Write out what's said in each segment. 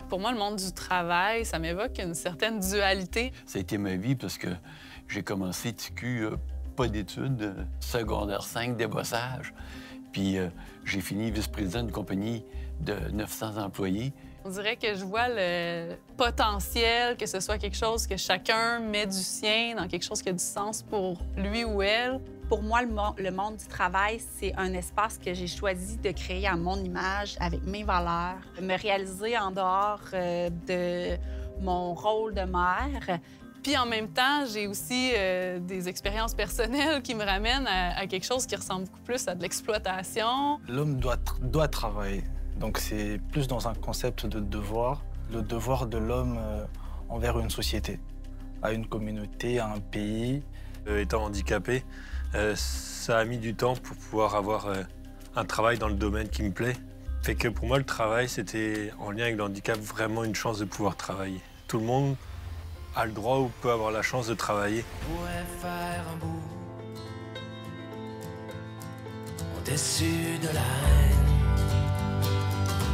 Pour moi, le monde du travail, ça m'évoque une certaine dualité. Ça a été ma vie parce que j'ai commencé TQ, pas d'études, secondaire 5, débossage. Puis j'ai fini vice-président d'une compagnie de 900 employés. On dirait que je vois le potentiel, que ce soit quelque chose que chacun met du sien dans quelque chose qui a du sens pour lui ou elle. Pour moi, le monde du travail, c'est un espace que j'ai choisi de créer à mon image, avec mes valeurs, me réaliser en dehors de mon rôle de mère. Puis en même temps, j'ai aussi des expériences personnelles qui me ramènent à quelque chose qui ressemble beaucoup plus à de l'exploitation. L'homme doit travailler. Donc c'est plus dans un concept de devoir, le devoir de l'homme envers une société, à une communauté, à un pays. Étant handicapé, ça a mis du temps pour pouvoir avoir un travail dans le domaine qui me plaît. Fait que pour moi, le travail, c'était en lien avec le handicap vraiment une chance de pouvoir travailler. Tout le monde a le droit ou peut avoir la chance de travailler. Pourrait faire un bout au-dessus de la haine.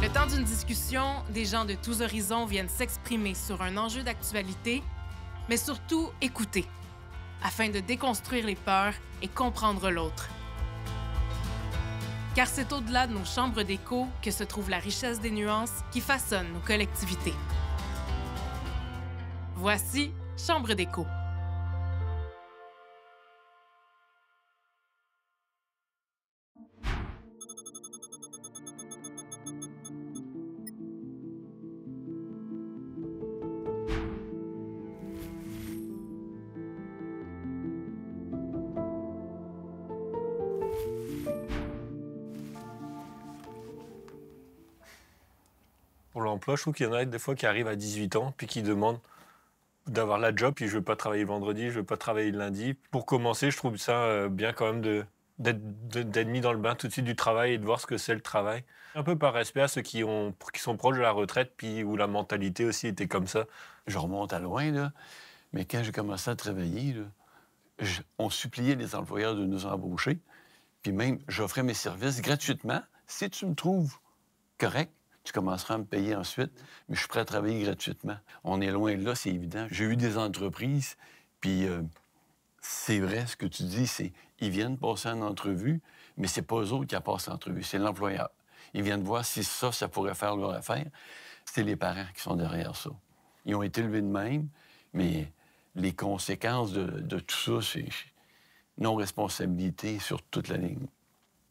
Le temps d'une discussion, des gens de tous horizons viennent s'exprimer sur un enjeu d'actualité, mais surtout écouter, afin de déconstruire les peurs et comprendre l'autre. Car c'est au-delà de nos chambres d'écho que se trouve la richesse des nuances qui façonnent nos collectivités. Voici Chambre d'écho. Pour l'emploi, je trouve qu'il y en a des fois qui arrivent à 18 ans puis qui demandent d'avoir la job, puis je veux pas travailler le vendredi, je veux pas travailler le lundi. Pour commencer, je trouve ça bien quand même d'être mis dans le bain tout de suite du travail et de voir ce que c'est le travail. Un peu par respect à ceux qui sont proches de la retraite, puis où la mentalité aussi était comme ça. Je remonte à loin, là, mais quand j'ai commencé à travailler, là, on suppliait les employeurs de nous embaucher, puis même j'offrais mes services gratuitement. Si tu me trouves correct, tu commenceras à me payer ensuite, mais je suis prêt à travailler gratuitement. On est loin de là, c'est évident. J'ai eu des entreprises, puis c'est vrai ce que tu dis, c'est ils viennent passer en entrevue, mais c'est pas eux autres qui passent en entrevue, c'est l'employeur. Ils viennent voir si ça pourrait faire leur affaire. C'est les parents qui sont derrière ça. Ils ont été élevés de même, mais les conséquences de tout ça, c'est non-responsabilité sur toute la ligne.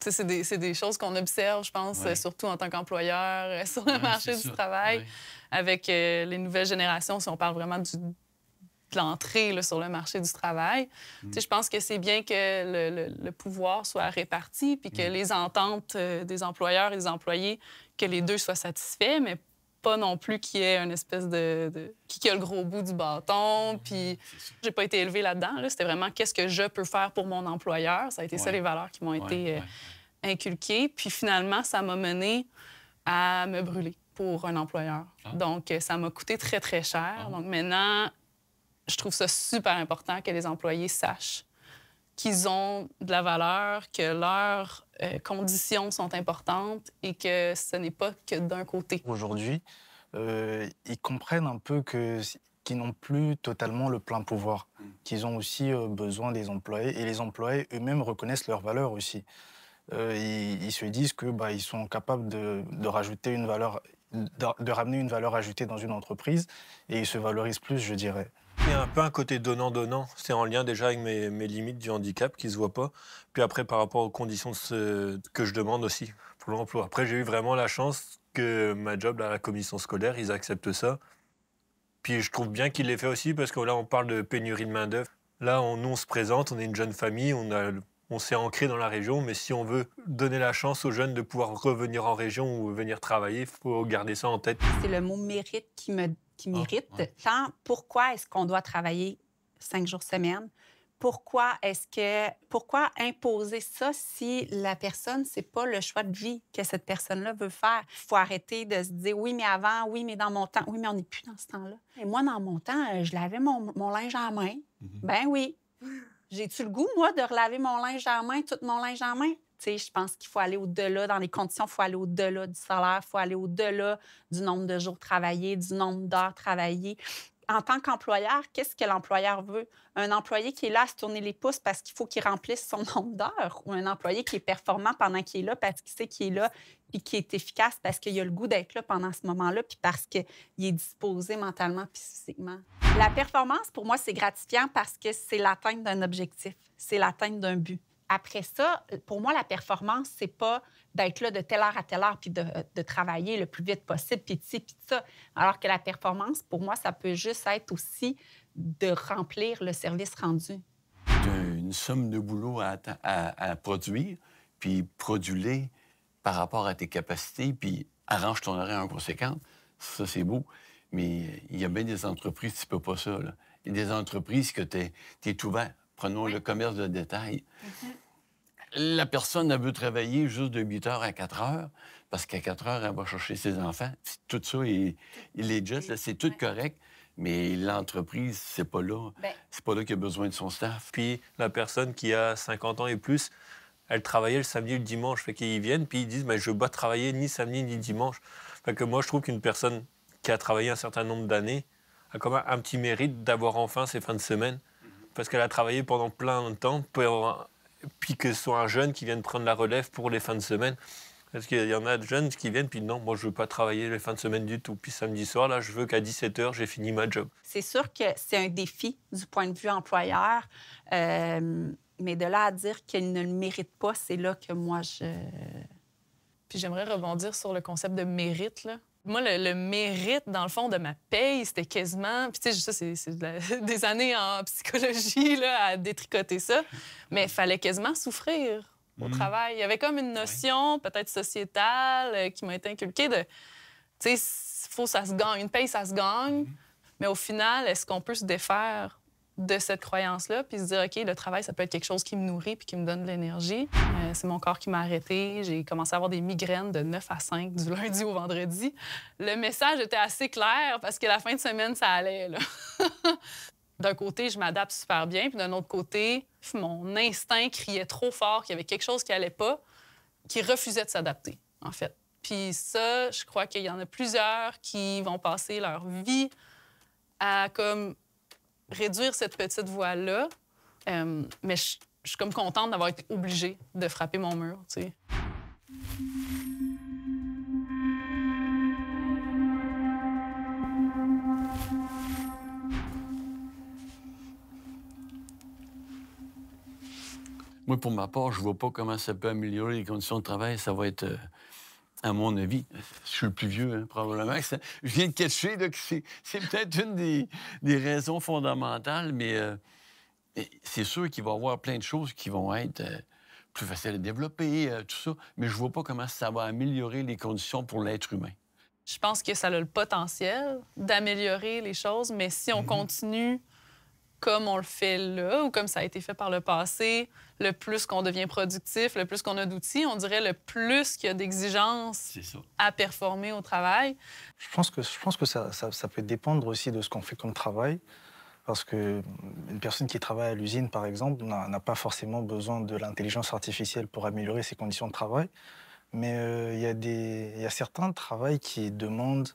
C'est des choses qu'on observe, je pense, surtout en tant qu'employeur, sur le marché du travail, avec les nouvelles générations, si on parle vraiment de l'entrée là, sur le marché du travail. Je pense que c'est bien que le pouvoir soit réparti, puis que les ententes des employeurs et des employés, que les deux soient satisfaits, mais pas non plus qu'il y ait une espèce de qui a le gros bout du bâton. Puis j'ai pas été élevée là-dedans. Là. C'était vraiment qu'est-ce que je peux faire pour mon employeur. Ça a été ça les valeurs qui m'ont été inculquées. Puis finalement, ça m'a mené à me brûler pour un employeur. Donc ça m'a coûté très, très cher. Donc maintenant, je trouve ça super important que les employés sachent qu'ils ont de la valeur, que leurs conditions sont importantes et que ce n'est pas que d'un côté. Aujourd'hui, ils comprennent un peu qu'ils n'ont plus totalement le plein pouvoir, qu'ils ont aussi besoin des employés, et les employés eux-mêmes reconnaissent leur valeur aussi. Ils se disent que ils sont capables de rajouter une valeur, de ramener une valeur ajoutée dans une entreprise, et ils se valorisent plus, je dirais. Il y a un peu un côté donnant-donnant. C'est en lien déjà avec mes limites du handicap qui ne se voient pas. Puis après, par rapport aux conditions que je demande aussi pour l'emploi. Après, j'ai eu vraiment la chance que ma job à la commission scolaire, ils acceptent ça. Puis je trouve bien qu'ils l'aient fait aussi parce que là, on parle de pénurie de main-d'œuvre. Là, nous, on se présente, on est une jeune famille, on s'est ancré dans la région, mais si on veut donner la chance aux jeunes de pouvoir revenir en région ou venir travailler, il faut garder ça en tête. C'est le mot mérite qui m'irrite. Tant pourquoi est-ce qu'on doit travailler 5 jours semaine? Pourquoi imposer ça si la personne, c'est pas le choix de vie que cette personne-là veut faire? Il faut arrêter de se dire oui, mais avant, oui, mais dans mon temps. Oui, mais on n'est plus dans ce temps-là. Et moi, dans mon temps, je lavais mon linge en main. Ben oui. J'ai-tu le goût, moi, de relaver mon linge en main, tout mon linge en main? Tu sais, je pense qu'il faut aller au-delà, dans les conditions, il faut aller au-delà du salaire, il faut aller au-delà du nombre de jours travaillés, du nombre d'heures travaillées. En tant qu'employeur, qu'est-ce que l'employeur veut? Un employé qui est là à se tourner les pouces parce qu'il faut qu'il remplisse son nombre d'heures, ou un employé qui est performant pendant qu'il est là parce qu'il sait qu'il est là puis qui est efficace parce qu'il a le goût d'être là pendant ce moment-là puis parce qu'il est disposé mentalement puis physiquement. La performance, pour moi, c'est gratifiant parce que c'est l'atteinte d'un objectif, c'est l'atteinte d'un but. Après ça, pour moi, la performance, c'est pas d'être là de telle heure à telle heure puis de travailler le plus vite possible, puis de ci, puis de ça. Alors que la performance, pour moi, ça peut juste être aussi de remplir le service rendu. Une somme de boulot à produire, puis produis-le par rapport à tes capacités, puis arrange ton horaire en conséquence. Ça, c'est beau. Mais il y a bien des entreprises qui ne peuvent pas ça. Là. Il y a des entreprises que tu es ouvert. Prenons le commerce de détail. La personne, elle veut travailler juste de 8 heures à 4 heures, parce qu'à 4 heures, elle va chercher ses enfants. Tout ça, il est juste, c'est tout correct. Mais l'entreprise, c'est pas là. C'est pas là qu'il a besoin de son staff. Puis la personne qui a 50 ans et plus, elle travaillait le samedi et le dimanche. Fait qu'ils viennent, puis ils disent « je ne veux pas travailler ni samedi ni dimanche ». Fait que moi, je trouve qu'une personne qui a travaillé un certain nombre d'années a quand même un petit mérite d'avoir enfin ses fins de semaine. Parce qu'elle a travaillé pendant plein de temps, puis que ce soit un jeune qui vienne prendre la relève pour les fins de semaine. Parce qu'il y en a de jeunes qui viennent, puis non, moi, je ne veux pas travailler les fins de semaine du tout. Puis samedi soir, là, je veux qu'à 17h, j'ai fini ma job. C'est sûr que c'est un défi du point de vue employeur, mais de là à dire qu'il ne le mérite pas, c'est là que moi, Puis j'aimerais rebondir sur le concept de mérite, là. Moi, le mérite, dans le fond, de ma paye, c'était quasiment... Puis, tu sais, ça, c'est des années en psychologie, là, à détricoter ça. Mais il fallait quasiment souffrir au travail. Il y avait comme une notion, peut-être sociétale, qui m'a été inculquée de... Tu sais, faut ça se gagne. Une paye, ça se gagne. Mais au final, est-ce qu'on peut se défaire de cette croyance-là, puis se dire, OK, le travail, ça peut être quelque chose qui me nourrit puis qui me donne de l'énergie. C'est mon corps qui m'a arrêté. J'ai commencé à avoir des migraines de 9 à 5 du lundi au vendredi. Le message était assez clair parce que la fin de semaine, ça allait, là. D'un côté, je m'adapte super bien, puis d'un autre côté, mon instinct criait trop fort qu'il y avait quelque chose qui allait pas, qui refusait de s'adapter, en fait. Puis ça, je crois qu'il y en a plusieurs qui vont passer leur vie à, comme, réduire cette petite voie-là, mais je suis comme contente d'avoir été obligée de frapper mon mur, tu sais. Moi, pour ma part, je vois pas comment ça peut améliorer les conditions de travail. Ça va être, à mon avis, je suis le plus vieux, hein, probablement. Je viens de catcher là, que c'est peut-être une des raisons fondamentales, mais c'est sûr qu'il va y avoir plein de choses qui vont être plus faciles à développer, tout ça. Mais je vois pas comment ça va améliorer les conditions pour l'être humain. Je pense que ça a le potentiel d'améliorer les choses, mais si on continue comme on le fait là ou comme ça a été fait par le passé, le plus qu'on devient productif, le plus qu'on a d'outils, on dirait le plus qu'il y a d'exigences à performer au travail. Je pense que ça peut dépendre aussi de ce qu'on fait comme travail. Parce qu'une personne qui travaille à l'usine, par exemple, n'a pas forcément besoin de l'intelligence artificielle pour améliorer ses conditions de travail. Mais il y a certains travails qui demandent...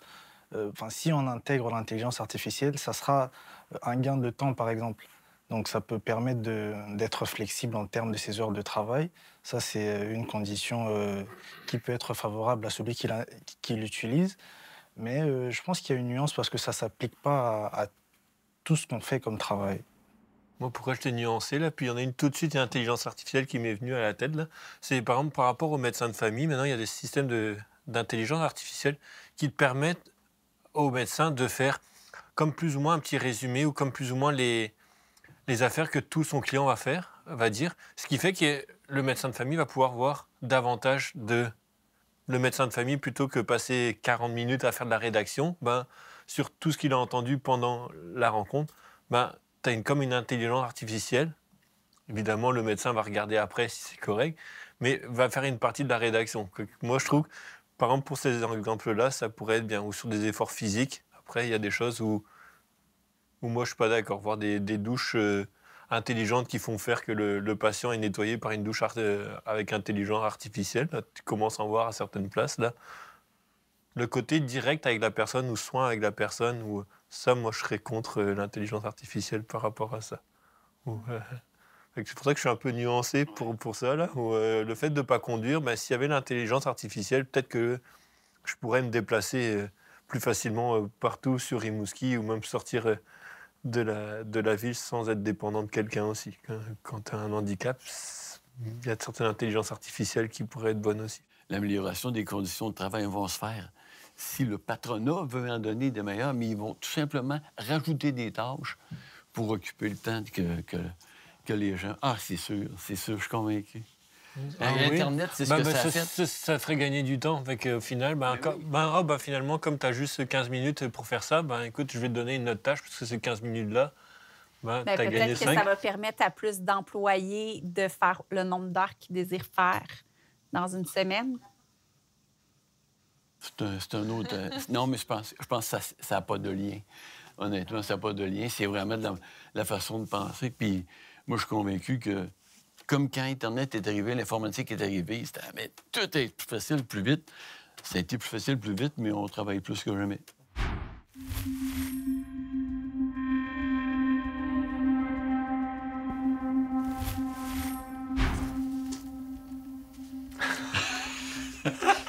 si on intègre l'intelligence artificielle, ça sera un gain de temps, par exemple. Donc, ça peut permettre d'être flexible en termes de ses heures de travail. Ça, c'est une condition qui peut être favorable à celui qui l'utilise. Mais je pense qu'il y a une nuance parce que ça ne s'applique pas à tout ce qu'on fait comme travail. Moi, pourquoi je t'ai nuancé, là? Puis il y en a une tout de suite, l'intelligence artificielle qui m'est venue à la tête, là. C'est, par exemple, par rapport aux médecins de famille, maintenant, il y a des systèmes d'intelligence artificielle qui te permettent aux médecins de faire comme plus ou moins un petit résumé ou comme plus ou moins les affaires que tout son client va dire. Ce qui fait que le médecin de famille va pouvoir voir davantage de le médecin de famille plutôt que passer 40 minutes à faire de la rédaction. Sur tout ce qu'il a entendu pendant la rencontre, tu as comme une intelligence artificielle. Évidemment, le médecin va regarder après si c'est correct, mais va faire une partie de la rédaction. Moi, je trouve que, par exemple, pour ces exemples-là, ça pourrait être bien. Ou sur des efforts physiques. Après, il y a des choses où moi, je ne suis pas d'accord. Voir des douches intelligentes qui font faire que le patient est nettoyé par une douche avec intelligence artificielle. Là, tu commences à en voir à certaines places. Là. Le côté direct avec la personne ou soin avec la personne, ça, moi, je serais contre l'intelligence artificielle par rapport à ça. C'est pour ça que je suis un peu nuancé pour ça. Là, le fait de ne pas conduire, s'il y avait l'intelligence artificielle, peut-être que je pourrais me déplacer plus facilement partout sur Rimouski ou même sortir de la ville sans être dépendant de quelqu'un aussi. Quand tu as un handicap, il y a certaines intelligences artificielles qui pourraient être bonnes aussi. L'amélioration des conditions de travail vont se faire si le patronat veut en donner des meilleures, mais ils vont tout simplement rajouter des tâches pour occuper le temps que les gens... Ah, c'est sûr, je suis convaincu. Internet, c'est ce que ça fait. Ça ferait gagner du temps. Au final, finalement, comme tu as juste 15 minutes pour faire ça, écoute, je vais te donner une autre tâche parce que ces 15 minutes-là, tu as gagné 5. Peut-être que ça va permettre à plus d'employés de faire le nombre d'heures qu'ils désirent faire dans une semaine. C'est un autre... non, mais je pense que ça n'a pas de lien. Honnêtement, ça n'a pas de lien. C'est vraiment la façon de penser. Puis moi, je suis convaincu que comme quand Internet est arrivé, l'informatique est arrivée, tout est plus facile, plus vite. Ça a été plus facile, plus vite, mais on travaille plus que jamais.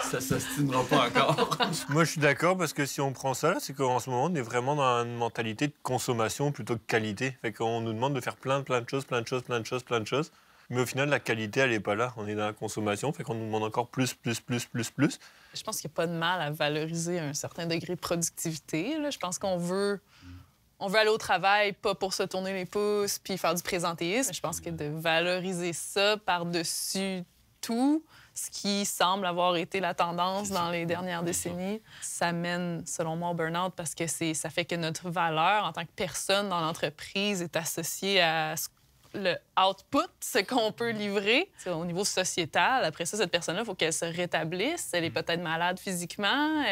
Ça ne s'ostinera pas encore. Moi, je suis d'accord parce que si on prend ça, c'est qu'en ce moment, on est vraiment dans une mentalité de consommation plutôt que qualité. Fait qu'on nous demande de faire plein de choses. Mais au final, la qualité, elle n'est pas là. On est dans la consommation, fait qu'on nous demande encore plus. Je pense qu'il n'y a pas de mal à valoriser un certain degré de productivité. Là. Je pense qu'on veut aller au travail, pas pour se tourner les pouces puis faire du présentéisme. Je pense que de valoriser ça par-dessus tout, ce qui semble avoir été la tendance dans les dernières décennies, ça mène, selon moi, au burn-out parce que ça fait que notre valeur en tant que personne dans l'entreprise est associée à le output, ce qu'on peut livrer. T'sais, au niveau sociétal, après ça, cette personne-là, il faut qu'elle se rétablisse. Elle est peut-être malade physiquement.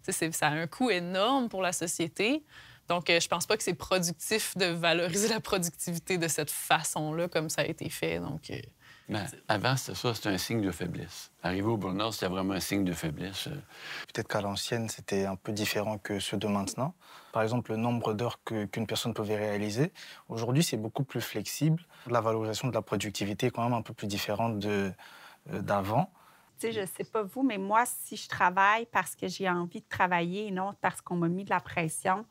Ça a un coût énorme pour la société. Donc, je pense pas que c'est productif de valoriser la productivité de cette façon-là, comme ça a été fait. Donc, avant, c'était un signe de faiblesse. Arriver au burn-out, c'était vraiment un signe de faiblesse. Peut-être qu'à l'ancienne, c'était un peu différent que ceux de maintenant. Par exemple, le nombre d'heures qu'une personne pouvait réaliser. Aujourd'hui, c'est beaucoup plus flexible. La valorisation de la productivité est quand même un peu plus différente d'avant. Tu sais, je sais pas vous, mais moi, si je travaille parce que j'ai envie de travailler et non parce qu'on m'a mis de la pression,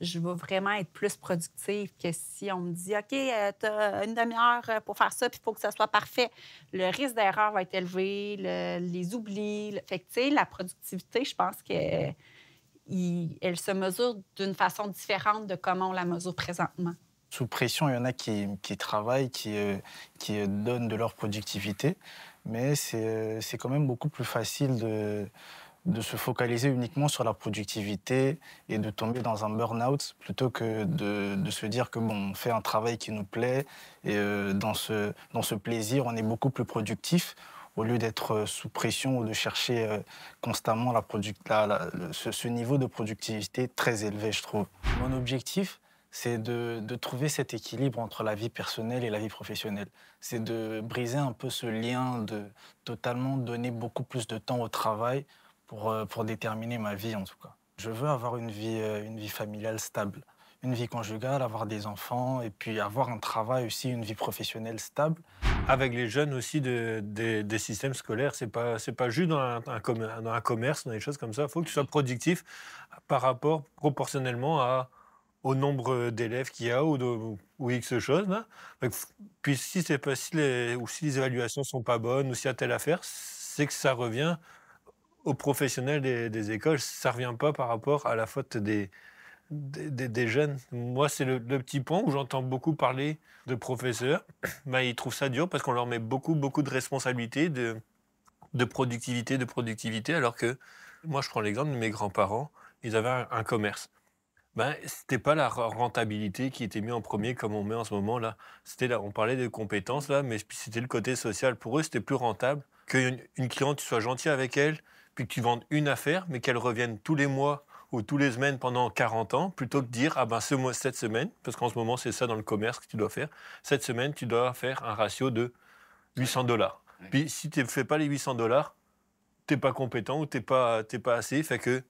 je vais vraiment être plus productive que si on me dit « OK, tu as une demi-heure pour faire ça, puis il faut que ça soit parfait ». Le risque d'erreur va être élevé, les oublis. Fait que, tu sais, la productivité, je pense qu'elle se mesure d'une façon différente de comment on la mesure présentement. Sous pression, il y en a qui travaillent, qui donnent de leur productivité, mais c'est quand même beaucoup plus facile de se focaliser uniquement sur la productivité et de tomber dans un burn-out plutôt que de se dire que on fait un travail qui nous plaît et dans ce plaisir, on est beaucoup plus productif au lieu d'être sous pression ou de chercher constamment ce niveau de productivité très élevé, je trouve. Mon objectif, c'est de trouver cet équilibre entre la vie personnelle et la vie professionnelle. C'est de briser un peu ce lien, de totalement donner beaucoup plus de temps au travail pour déterminer ma vie, en tout cas. Je veux avoir une vie familiale stable, une vie conjugale, avoir des enfants et puis avoir un travail aussi, une vie professionnelle stable. Avec les jeunes aussi des systèmes scolaires, c'est pas juste dans un commerce, dans des choses comme ça. Il faut que tu sois productif par rapport proportionnellement au nombre d'élèves qu'il y a ou X choses. Là. Puis si les évaluations sont pas bonnes ou s'il y a telle affaire, c'est que ça revient aux professionnels des écoles. Ça revient pas par rapport à la faute des jeunes. Moi, c'est le petit point où j'entends beaucoup parler de professeurs. Ils trouvent ça dur parce qu'on leur met beaucoup de responsabilités, de productivité, alors que moi, je prends l'exemple de mes grands-parents. Ils avaient un commerce. C'était pas la rentabilité qui était mise en premier comme on met en ce moment là. On parlait de compétences là, mais c'était le côté social. Pour eux, c'était plus rentable qu'une cliente, tu sois gentil avec elle, puis que tu vendes une affaire, mais qu'elle revienne tous les mois ou tous les semaines pendant 40 ans, plutôt que de dire, ah ben cette semaine, parce qu'en ce moment c'est ça dans le commerce que tu dois faire, cette semaine tu dois faire un ratio de $800. Ouais. Puis si tu ne fais pas les $800, tu n'es pas compétent ou tu n'es pas assez, fait que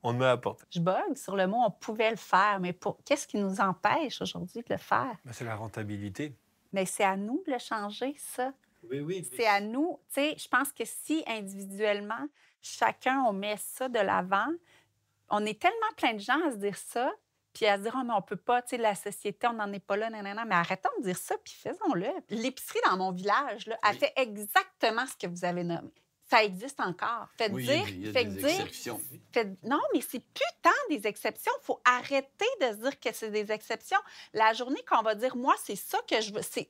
on te met à la porte. Je bug sur le mot « on pouvait le faire », mais qu'est-ce qui nous empêche aujourd'hui de le faire? Ben, c'est la rentabilité. Mais c'est à nous de le changer, ça. Oui. C'est à nous. Tu sais, je pense que si individuellement, chacun, on met ça de l'avant, on est tellement plein de gens à se dire ça, puis à se dire, oh, mais on peut pas, tu sais, la société, on n'en est pas là, nanana. Mais arrêtons de dire ça, puis faisons-le. L'épicerie dans mon village, là, elle fait exactement ce que vous avez nommé. Ça existe encore. Faites dire. Il y a des exceptions. Non, mais c'est plus tant des exceptions. Il faut arrêter de se dire que c'est des exceptions. La journée qu'on va dire, moi, c'est ça que je veux. Tu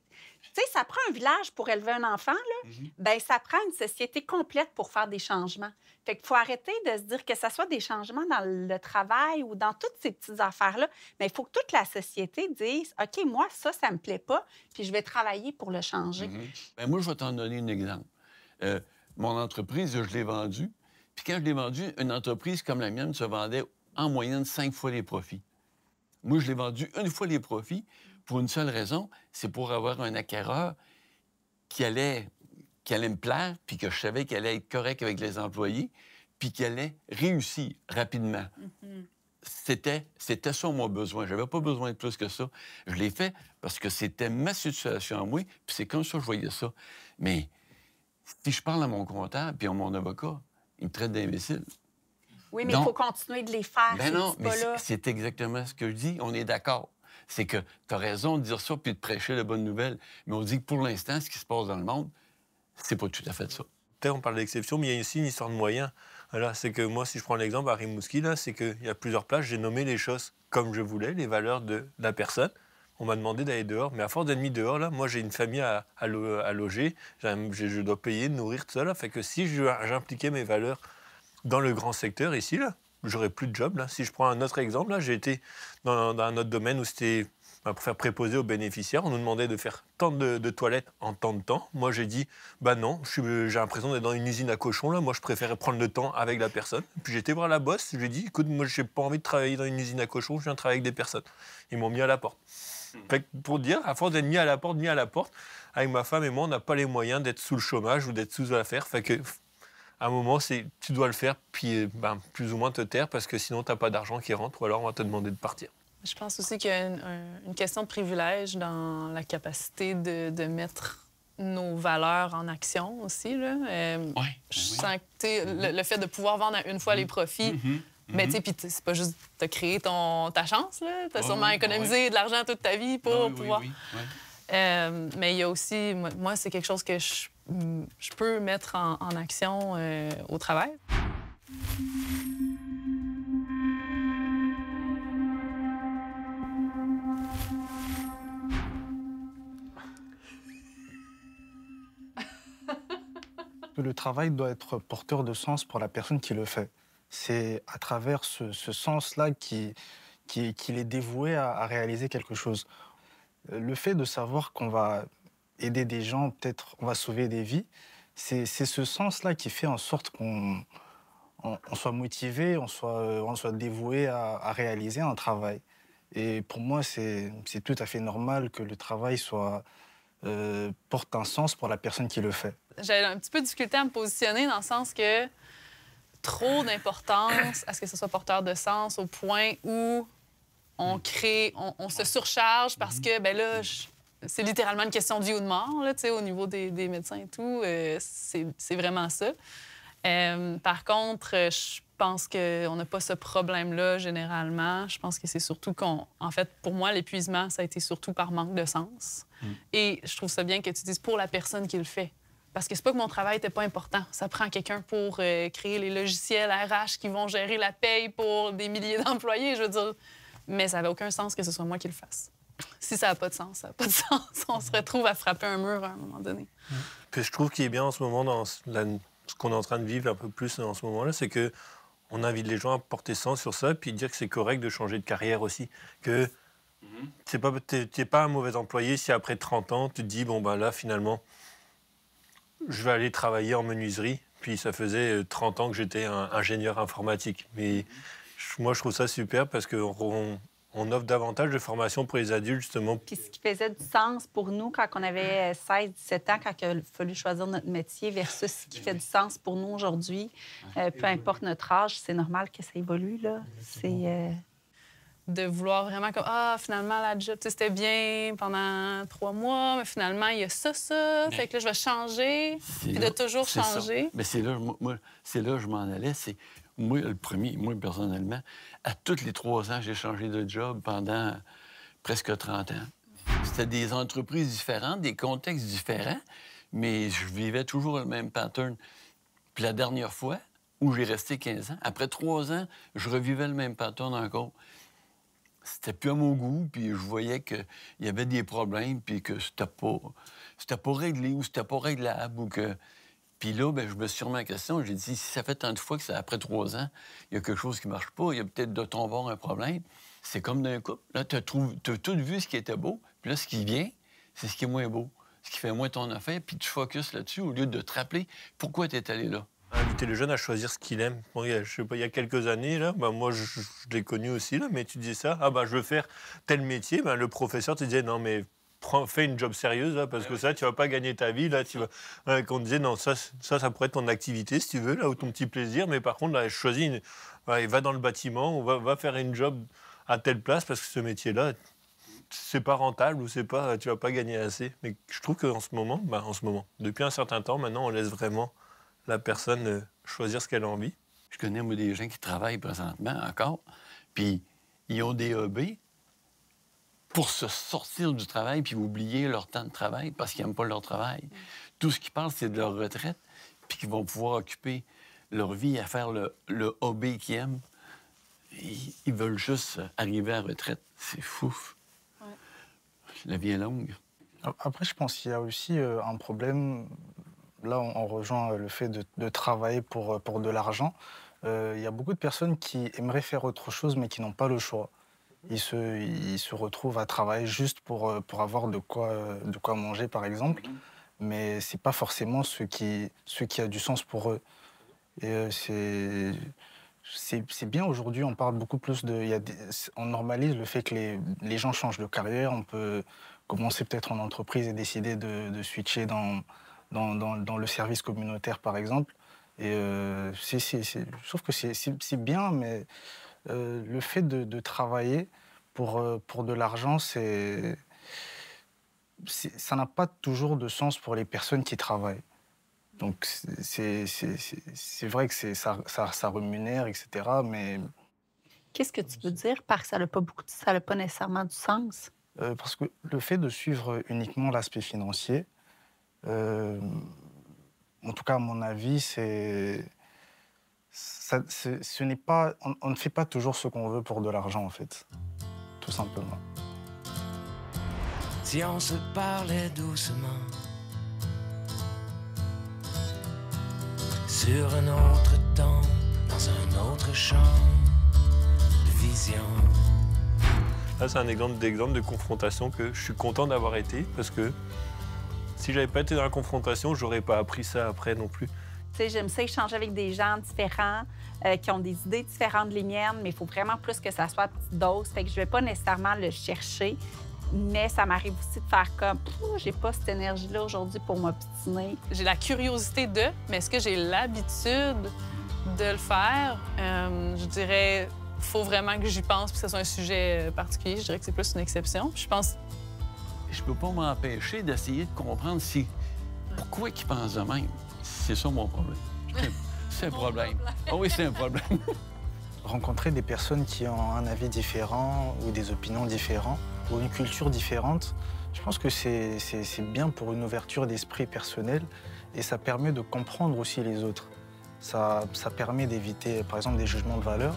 sais, ça prend un village pour élever un enfant, là. Bien, ça prend une société complète pour faire des changements. Fait qu'il faut arrêter de se dire que ce soit des changements dans le travail ou dans toutes ces petites affaires-là. Mais il faut que toute la société dise, OK, moi, ça me plaît pas, puis je vais travailler pour le changer. Bien, moi, je vais t'en donner un exemple. Mon entreprise, je l'ai vendue. Puis quand je l'ai vendue, une entreprise comme la mienne se vendait en moyenne 5 fois les profits. Moi, je l'ai vendue 1 fois les profits pour une seule raison, c'est pour avoir un acquéreur qui allait me plaire, puis que je savais qu'elle allait être correct avec les employés, puis qu'elle allait réussir rapidement. C'était ça mon besoin. Je n'avais pas besoin de plus que ça. Je l'ai fait parce que c'était ma situation à moi, puis c'est comme ça que je voyais ça. Mais si je parle à mon comptable puis à mon avocat, il me traite d'imbécile. Oui, mais il faut continuer de les faire. Ben non, mais c'est exactement ce que je dis. On est d'accord. C'est que tu as raison de dire ça puis de prêcher la bonne nouvelle. Mais on dit que pour l'instant, ce qui se passe dans le monde, c'est pas tout à fait ça. On parle d'exception, mais il y a aussi une histoire de moyens. Voilà, c'est que moi, si je prends l'exemple à Rimouski, là, c'est qu'il y a plusieurs places, j'ai nommé les choses comme je voulais, les valeurs de la personne. On m'a demandé d'aller dehors, mais à force d'être mis dehors, là, moi, j'ai une famille à loger, je dois payer, nourrir, tout ça. Là, fait que si j'impliquais mes valeurs dans le grand secteur ici, là, j'aurais plus de job. Là. Si je prends un autre exemple, là, j'ai été dans un autre domaine où c'était pour faire préposer aux bénéficiaires. On nous demandait de faire tant de toilettes en tant de temps. Moi, j'ai dit, bah non, j'ai l'impression d'être dans une usine à cochons. Là. Moi, je préférais prendre le temps avec la personne. Puis j'ai été voir la boss, je lui ai dit, écoute, moi, j'ai pas envie de travailler dans une usine à cochons, je viens travailler avec des personnes. Ils m'ont mis à la porte. Fait que pour dire, à force d'être mis à la porte, avec ma femme et moi, on n'a pas les moyens d'être sous le chômage ou d'être sous l'affaire. Fait que, à un moment, tu dois le faire, puis plus ou moins te taire, parce que sinon, tu n'as pas d'argent qui rentre, ou alors on va te demander de partir. Je pense aussi qu'il y a une question de privilège dans la capacité de mettre nos valeurs en action aussi. Là. Je sens que le fait de pouvoir vendre à 1 fois les profits, mais tu sais, puis c'est pas juste de créer ta chance, là. T'as sûrement économisé de l'argent toute ta vie pour pouvoir... mais il y a aussi... Moi, c'est quelque chose que je peux mettre en action au travail. Le travail doit être porteur de sens pour la personne qui le fait. C'est à travers ce sens-là qu'il est dévoué à réaliser quelque chose. Le fait de savoir qu'on va aider des gens, peut-être on va sauver des vies, c'est ce sens-là qui fait en sorte qu'on soit motivé, on soit dévoué à réaliser un travail. Et pour moi, c'est tout à fait normal que le travail porte un sens pour la personne qui le fait. J'ai un petit peu de difficulté à me positionner dans le sens que trop d'importance à ce que ce soit porteur de sens au point où on se surcharge parce que, ben là, c'est littéralement une question de vie ou de mort, là, au niveau des médecins et tout. C'est vraiment ça. Par contre, je pense qu'on n'a pas ce problème-là généralement. Je pense que c'est surtout en fait, pour moi, l'épuisement, ça a été surtout par manque de sens. Et je trouve ça bien que tu dises pour la personne qui le fait. Parce que c'est pas que mon travail n'était pas important. Ça prend quelqu'un pour créer les logiciels RH qui vont gérer la paye pour des milliers d'employés, je veux dire. Mais ça n'avait aucun sens que ce soit moi qui le fasse. Si ça n'a pas de sens, ça n'a pas de sens. On se retrouve à frapper un mur à un moment donné. Puis je trouve qu'il est bien en ce moment, dans ce qu'on est en train de vivre un peu plus en ce moment-là, c'est qu'on invite les gens à porter sens sur ça, puis dire que c'est correct de changer de carrière aussi. Que t'es pas un mauvais employé si après 30 ans, tu te dis, bon, ben là, finalement, je vais aller travailler en menuiserie. Puis ça faisait 30 ans que j'étais un ingénieur informatique. Mais moi, je trouve ça super parce qu'on offre davantage de formations pour les adultes, justement. Puis ce qui faisait du sens pour nous quand on avait 16-17 ans, quand il a fallu choisir notre métier, versus ce qui fait du sens pour nous aujourd'hui, peu importe notre âge, c'est normal que ça évolue, là. C'est... De vouloir vraiment comme, finalement, la job, c'était bien pendant 3 mois, mais finalement, il y a ça. Fait que là, je vais changer, puis de toujours changer. Ça. Mais c'est là, c'est là que je m'en allais. C'est moi, le premier, moi, personnellement, à tous les 3 ans, j'ai changé de job pendant presque 30 ans. C'était des entreprises différentes, des contextes différents, mais je vivais toujours le même pattern. Puis la dernière fois, où j'ai resté 15 ans, après 3 ans, je revivais le même pattern encore. C'était plus à mon goût, puis je voyais qu'il y avait des problèmes, puis que c'était pas réglé ou c'était pas réglable. Ou que... Puis là, je me suis remis en question. J'ai dit, si ça fait tant de fois que c'est après 3 ans, il y a quelque chose qui marche pas, il y a peut-être de ton bord un problème. C'est comme d'un couple. Là, tu as tout vu ce qui était beau, puis là, ce qui vient, c'est ce qui est moins beau, ce qui fait moins ton affaire, puis tu focuses là-dessus au lieu de te rappeler pourquoi tu es allé là. Inviter le jeune à choisir ce qu'il aime. Bon, je sais pas, il y a quelques années, là, moi, je l'ai connu aussi, là, mais tu disais ça, je veux faire tel métier. Le professeur te disait, non, mais fais une job sérieuse, là, parce que ça, tu vas pas gagner ta vie. Là, qu'on disait, non, ça pourrait être ton activité, si tu veux, là, ou ton petit plaisir. Mais par contre, là, choisis, va dans le bâtiment, ou va faire une job à telle place, parce que ce métier-là, c'est pas rentable, ou tu vas pas gagner assez. Mais je trouve qu'en ce moment, depuis un certain temps, maintenant, on laisse vraiment la personne choisir ce qu'elle a envie. Je connais, moi, des gens qui travaillent présentement encore, puis ils ont des hobbies pour se sortir du travail puis oublier leur temps de travail parce qu'ils n'aiment pas leur travail. Tout ce qu'ils parlent, c'est de leur retraite, puis qu'ils vont pouvoir occuper leur vie à faire le hobby qu'ils aiment. Ils veulent juste arriver à la retraite. C'est fou. Ouais. La vie est longue. Après, je pense qu'il y a aussi un problème. Là, on rejoint le fait de travailler pour de l'argent. Il y a beaucoup de personnes qui aimeraient faire autre chose, mais qui n'ont pas le choix. Ils se retrouvent à travailler juste pour avoir de quoi manger, par exemple. Mais ce n'est pas forcément ce qui a du sens pour eux. Et c'est bien aujourd'hui, on parle beaucoup plus on normalise le fait que les gens changent de carrière. On peut commencer peut-être en entreprise et décider de switcher dans le service communautaire, par exemple. Et je trouve que c'est bien, mais le fait de travailler pour de l'argent, ça n'a pas toujours de sens pour les personnes qui travaillent. Donc, c'est vrai que ça rémunère, etc., mais... Qu'est-ce que tu veux dire par que ça n'a pas nécessairement du sens? Parce que le fait de suivre uniquement l'aspect financier, en tout cas, à mon avis, on ne fait pas toujours ce qu'on veut pour de l'argent, en fait. Tout simplement. Si on se parlait doucement sur un autre temps, dans un autre champ de vision. Là, c'est un exemple de confrontation que je suis content d'avoir été, parce que si j'avais pas été dans la confrontation, j'aurais pas appris ça après non plus. Tu sais, j'aime ça échanger avec des gens différents, qui ont des idées différentes de les miennes, mais il faut vraiment plus que ça soit à petite dose. Fait que je vais pas nécessairement le chercher, mais ça m'arrive aussi de faire comme j'ai pas cette énergie-là aujourd'hui pour m'obstiner. J'ai la curiosité mais est-ce que j'ai l'habitude de le faire? Je dirais, faut vraiment que j'y pense, puis que ce soit un sujet particulier. Je dirais que c'est plus une exception. Puis je pense. Je peux pas m'empêcher d'essayer de comprendre pourquoi ils pensent de même. C'est ça mon problème. C'est un problème. Ah oui, c'est un problème. Rencontrer des personnes qui ont un avis différent ou des opinions différentes ou une culture différente, je pense que c'est bien pour une ouverture d'esprit personnelle et ça permet de comprendre aussi les autres. Ça permet d'éviter, par exemple, des jugements de valeur.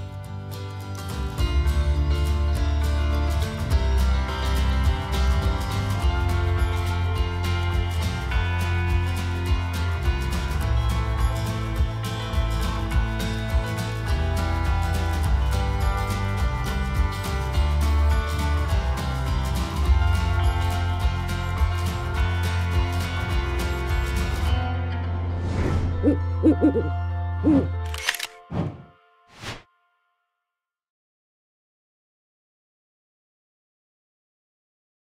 Ouh.